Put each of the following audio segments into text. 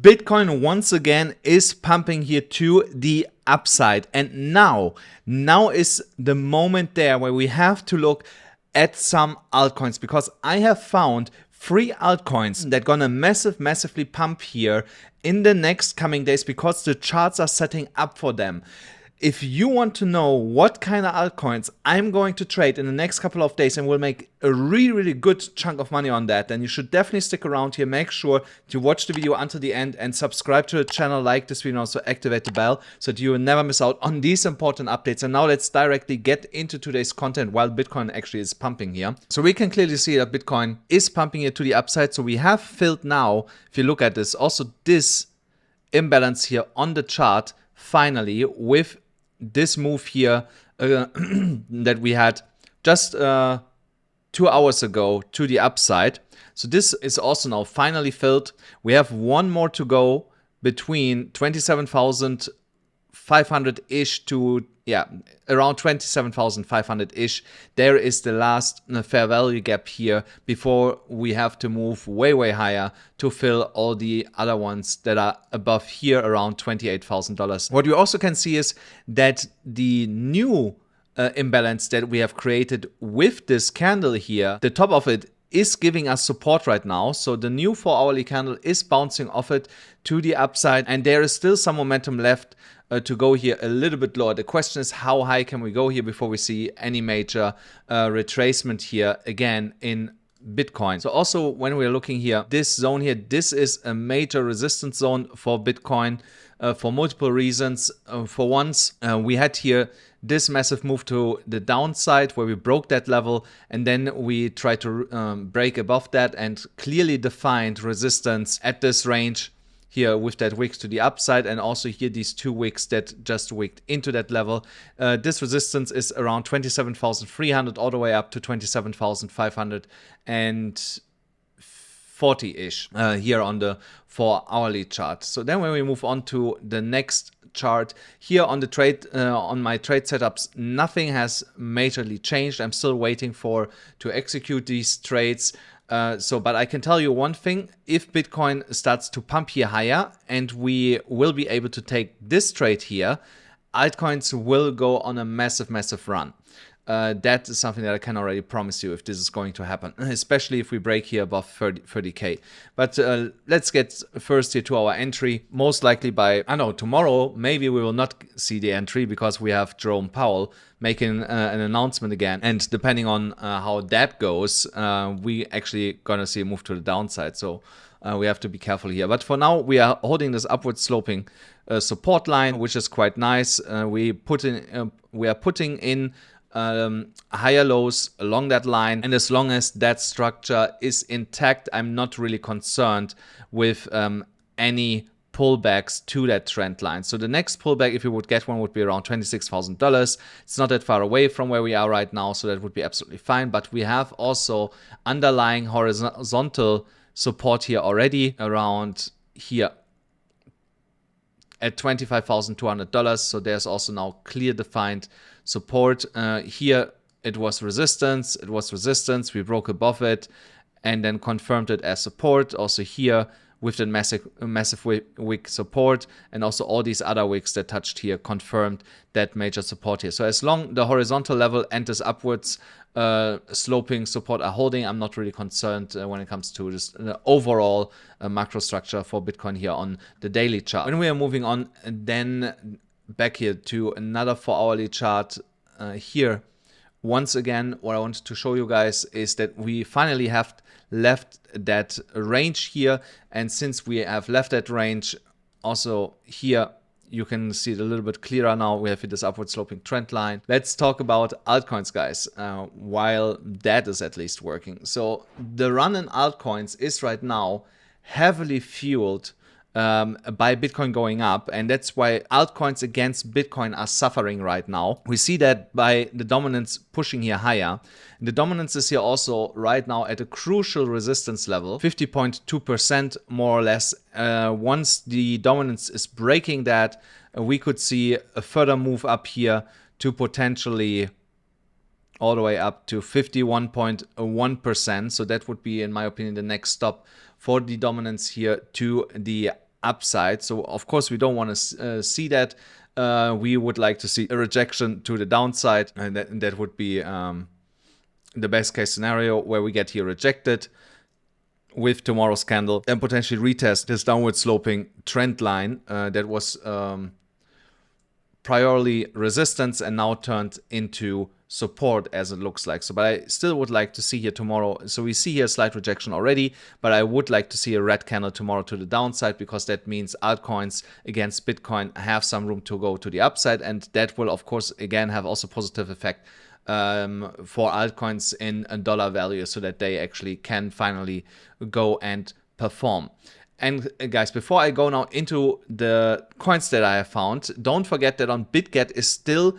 Bitcoin once again is pumping here to the upside, and now is the moment there where we have to look at some altcoins, because I have found 3 altcoins that gonna massively pump here in the next coming days because the charts are setting up for them. If you want to know what kind of altcoins I'm going to trade in the next couple of days and will make a really good chunk of money on that, then you should definitely stick around here. Make sure to watch the video until the end and subscribe to the channel, like this video, and also activate the bell so that you will never miss out on these important updates. And now let's directly get into today's content while Bitcoin actually is pumping here. So we can clearly see that Bitcoin is pumping here to the upside. So we have filled now, if you look at this, also this imbalance here on the chart finally with this move here that we had just 2 hours ago to the upside. So this is also now finally filled. We have one more to go between 27,500-ish to around 27,500-ish. There is the last fair value gap here before we have to move way higher to fill all the other ones that are above here around $28,000. What you also can see is that the new imbalance that we have created with this candle here, the top of it is giving us support right now. So the new 4-hourly candle is bouncing off it to the upside, and there is still some momentum left to go here a little bit lower. The question is, how high can we go here before we see any major retracement here again in Bitcoin? So also when we're looking here, this zone here, this is a major resistance zone for Bitcoin for multiple reasons. For once, we had here this massive move to the downside where we broke that level, and then we tried to break above that and clearly defined resistance at this range here with that wick to the upside, and also here these 2 wicks that just wicked into that level. This resistance is around 27,300 all the way up to 27,540-ish here on the 4-hourly chart. So then when we move on to the next chart here on the trade, on my trade setups, nothing has majorly changed. I'm still waiting to execute these trades. But I can tell you one thing: if Bitcoin starts to pump here higher and we will be able to take this trade here, altcoins will go on a massive run. That is something that I can already promise you if this is going to happen, especially if we break here above 30K. But let's get first here to our entry. Most likely by, I don't know, tomorrow, maybe we will not see the entry because we have Jerome Powell making an announcement again. And depending on how that goes, we actually gonna see a move to the downside. So we have to be careful here. But for now, we are holding this upward sloping support line, which is quite nice. We are putting in higher lows along that line, and as long as that structure is intact, I'm not really concerned with any pullbacks to that trend line. So the next pullback, if you would get one, would be around $26,000. It's not that far away from where we are right now, so that would be absolutely fine. But we have also underlying horizontal support here already around here at $25,200. So there's also now clear defined support. Here it was resistance, we broke above it and then confirmed it as support. Also here with the massive wick support, and also all these other wicks that touched here confirmed that major support here. So as long the horizontal level and this upwards sloping support are holding, I'm not really concerned when it comes to just the overall macro structure for Bitcoin here on the daily chart. When we are moving on then back here to another 4-hourly chart here, once again, what I wanted to show you guys is that we finally have left that range here. And since we have left that range, also here, you can see it a little bit clearer now. We have this upward sloping trend line. Let's talk about altcoins, guys, while that is at least working. So the run in altcoins is right now heavily fueled by Bitcoin going up, and that's why altcoins against Bitcoin are suffering right now. We see that by the dominance pushing here higher. The dominance is here also right now at a crucial resistance level, 50.2% more or less. Once the dominance is breaking that, we could see a further move up here to potentially all the way up to 51.1%. So that would be, in my opinion, the next stop for the dominance here to the upside. So of course we don't want to see that. We would like to see a rejection to the downside, and that would be the best case scenario, where we get here rejected with tomorrow's candle, and potentially retest this downward sloping trend line that was priorly resistance and now turned into support, as it looks like. So, but I still would like to see here tomorrow. So we see here a slight rejection already, but I would like to see a red candle tomorrow to the downside, because that means altcoins against Bitcoin have some room to go to the upside, and that will of course again have also positive effect for altcoins in a dollar value, so that they actually can finally go and perform. And guys, before I go now into the coins that I have found, don't forget that on Bitget is still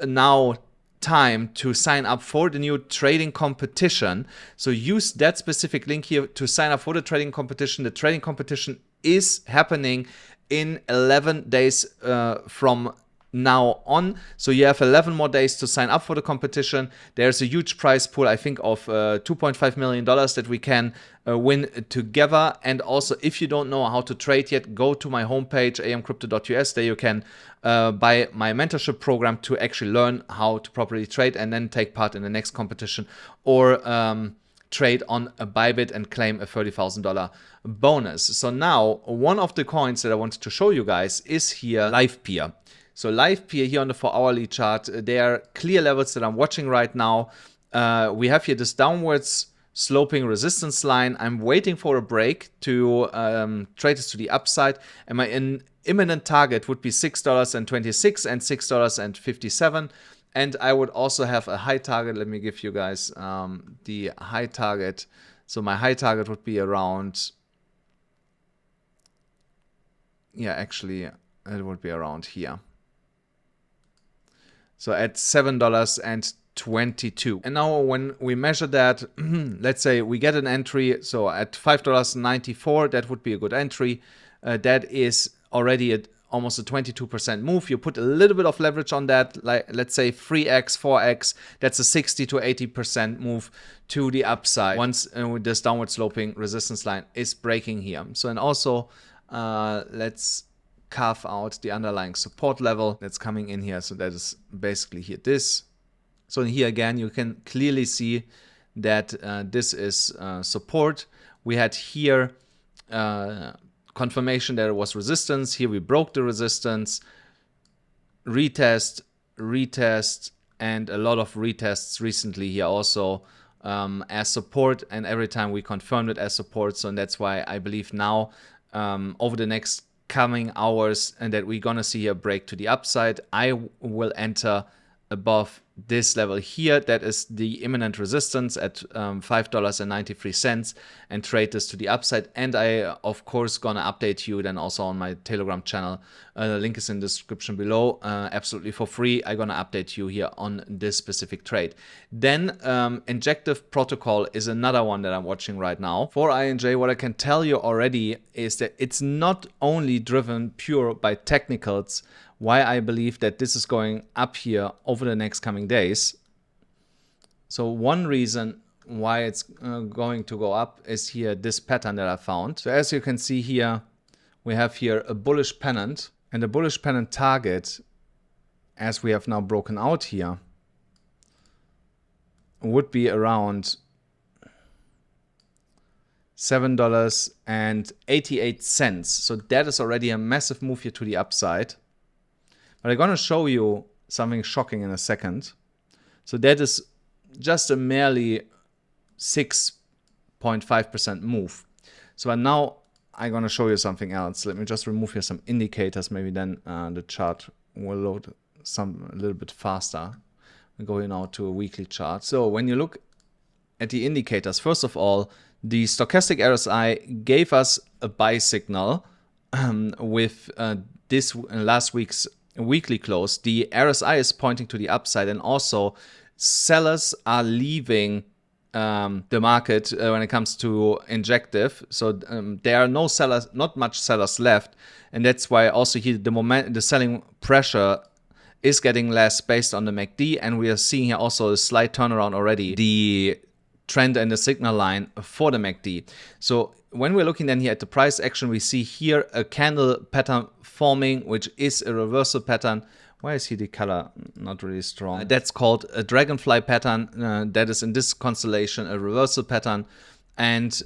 now time to sign up for the new trading competition. So use that specific link here to sign up for the trading competition. The trading competition is happening in 11 days from now on. So you have 11 more days to sign up for the competition. There's a huge prize pool, I think, of $2.5 million that we can win together. And also, if you don't know how to trade yet, go to my homepage, AMCrypto.us. There you can buy my mentorship program to actually learn how to properly trade and then take part in the next competition, or trade on a BYBIT and claim a $30,000 bonus. So now, one of the coins that I wanted to show you guys is here LivePeer. So LivePeer here on the 4-hourly chart, there are clear levels that I'm watching right now. We have here this downwards sloping resistance line. I'm waiting for a break to trade this to the upside, and my imminent target would be $6.26 and $6.57. And I would also have a high target. Let me give you guys the high target. So my high target would be around, yeah, actually it would be around here. So at $7.22. And now when we measure that, let's say we get an entry, so at $5.94, that would be a good entry. That is already almost a 22% move. You put a little bit of leverage on that, like let's say 3x, 4x, that's a 60 to 80% move to the upside once this downward sloping resistance line is breaking here. So, and also let's carve out the underlying support level that's coming in here. So that is basically here this. So here again, you can clearly see that this is support. We had here confirmation that it was resistance. Here we broke the resistance, retest, and a lot of retests recently here also as support. And every time we confirmed it as support. So that's why I believe now over the next coming hours and that we're gonna see a break to the upside. I will enter above this level here, that is the imminent resistance at $5.93, and trade this to the upside. And I of course gonna update you then also on my Telegram channel. The link is in the description below, absolutely for free. I'm gonna update you here on this specific trade. Then Injective Protocol is another one that I'm watching right now. For INJ, what I can tell you already is that it's not only driven pure by technicals, why I believe that this is going up here over the next coming days. So one reason why it's going to go up is here this pattern that I found. So as you can see here, we have here a bullish pennant, and the bullish pennant target, as we have now broken out here, would be around $7.88. So that is already a massive move here to the upside. But I'm gonna show you something shocking in a second. So that is just a merely 6.5% move. So now I'm gonna show you something else. Let me just remove here some indicators. Maybe then the chart will load a little bit faster. We go here now to a weekly chart. So when you look at the indicators, first of all, the stochastic RSI gave us a buy signal with this last week's weekly close. The RSI is pointing to the upside, and also sellers are leaving the market when it comes to Injective. So there are no sellers, not much sellers left, and that's why also here the selling pressure is getting less based on the MACD, and we are seeing here also a slight turnaround already. The trend and the signal line for the MACD. So when we're looking then here at the price action, we see here a candle pattern forming, which is a reversal pattern. Why is here the color not really strong? That's called a dragonfly pattern. That is in this constellation a reversal pattern, and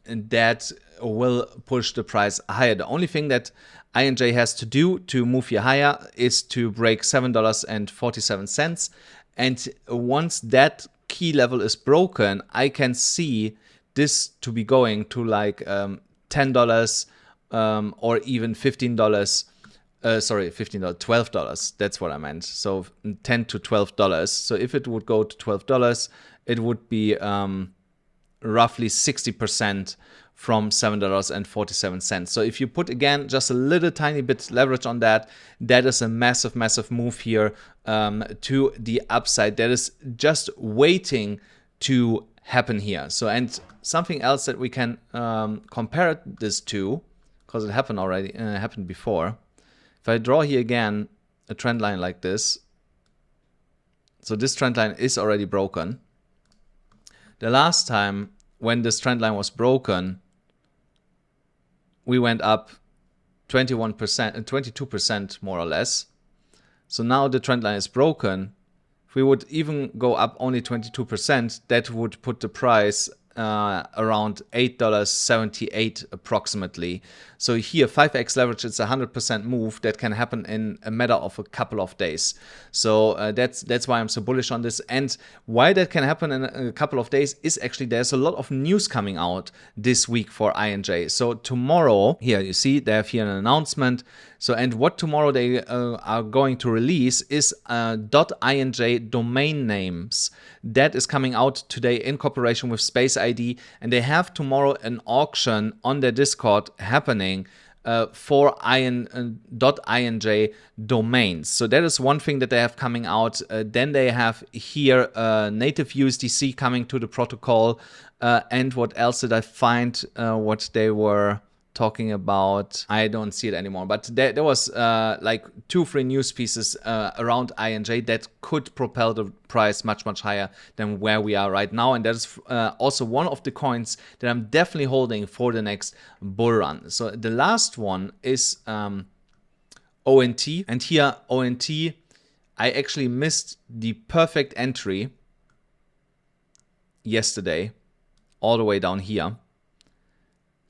that will push the price higher. The only thing that INJ has to do to move here higher is to break $7.47. And once that key level is broken, I can see this to be going to like $10 or even $15. Sorry, $15, $12. That's what I meant. So $10 to $12. So if it would go to $12, it would be roughly 60% from $7.47. So if you put again just a little tiny bit leverage on that, that is a massive, massive move here to the upside. That is just waiting to happen here. So, and something else that we can compare this to, because it happened already, happened before. If I draw here again a trend line like this, so this trend line is already broken. The last time when this trend line was broken, we went up 21% and 22% more or less. So now the trend line is broken. If we would even go up only 22%, that would put the price around $8.78 approximately. So here 5x leverage, it's a 100% move that can happen in a matter of a couple of days. So that's why I'm so bullish on this. And why that can happen in a couple of days is actually there's a lot of news coming out this week for INJ. So tomorrow, here you see they have here an announcement. So, and what tomorrow they are going to release is .inj domain names. That is coming out today in cooperation with Space ID, and they have tomorrow an auction on their Discord happening for .inj domains. So that is one thing that they have coming out. Then they have here native USDC coming to the protocol. And what else did I find? What they were talking about, I don't see it anymore, but there was like 2-3 news pieces around INJ that could propel the price much, much higher than where we are right now. And that is also one of the coins that I'm definitely holding for the next bull run. So the last one is ONT, and here ONT, I actually missed the perfect entry yesterday all the way down here.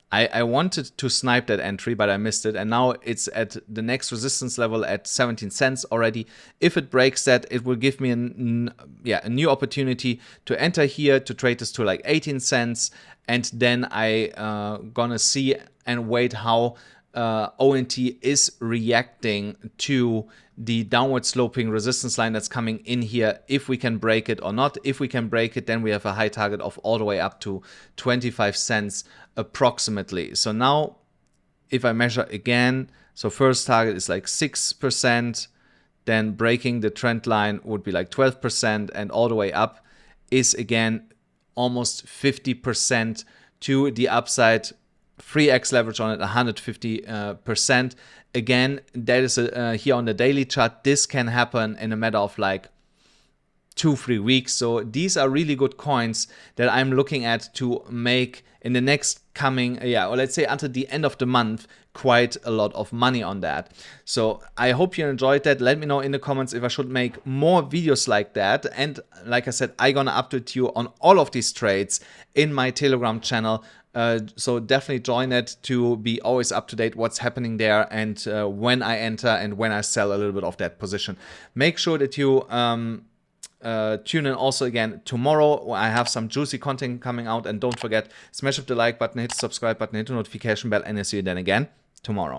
I wanted to snipe that entry, but I missed it. And now it's at the next resistance level at 17 cents already. If it breaks that, it will give me a new opportunity to enter here, to trade this to like 18 cents. And then I gonna see and wait how ONT is reacting to the downward sloping resistance line that's coming in here, if we can break it or not. If we can break it, then we have a high target of all the way up to 25 cents approximately. So now if I measure again, so first target is like 6%, then breaking the trend line would be like 12%, and all the way up is again almost 50% to the upside. 3x leverage on it, 150%. Again, that is here on the daily chart. This can happen in a matter of like 2-3 weeks. So these are really good coins that I'm looking at to make in the next coming, or let's say until the end of the month, quite a lot of money on that. So I hope you enjoyed that. Let me know in the comments if I should make more videos like that. And like I said, I'm gonna update you on all of these trades in my Telegram channel. So definitely join it to be always up to date what's happening there, and when I enter and when I sell a little bit of that position. Make sure that you tune in also again tomorrow. I have some juicy content coming out, and don't forget, smash up the like button, hit the subscribe button, hit the notification bell, and I'll see you then again tomorrow.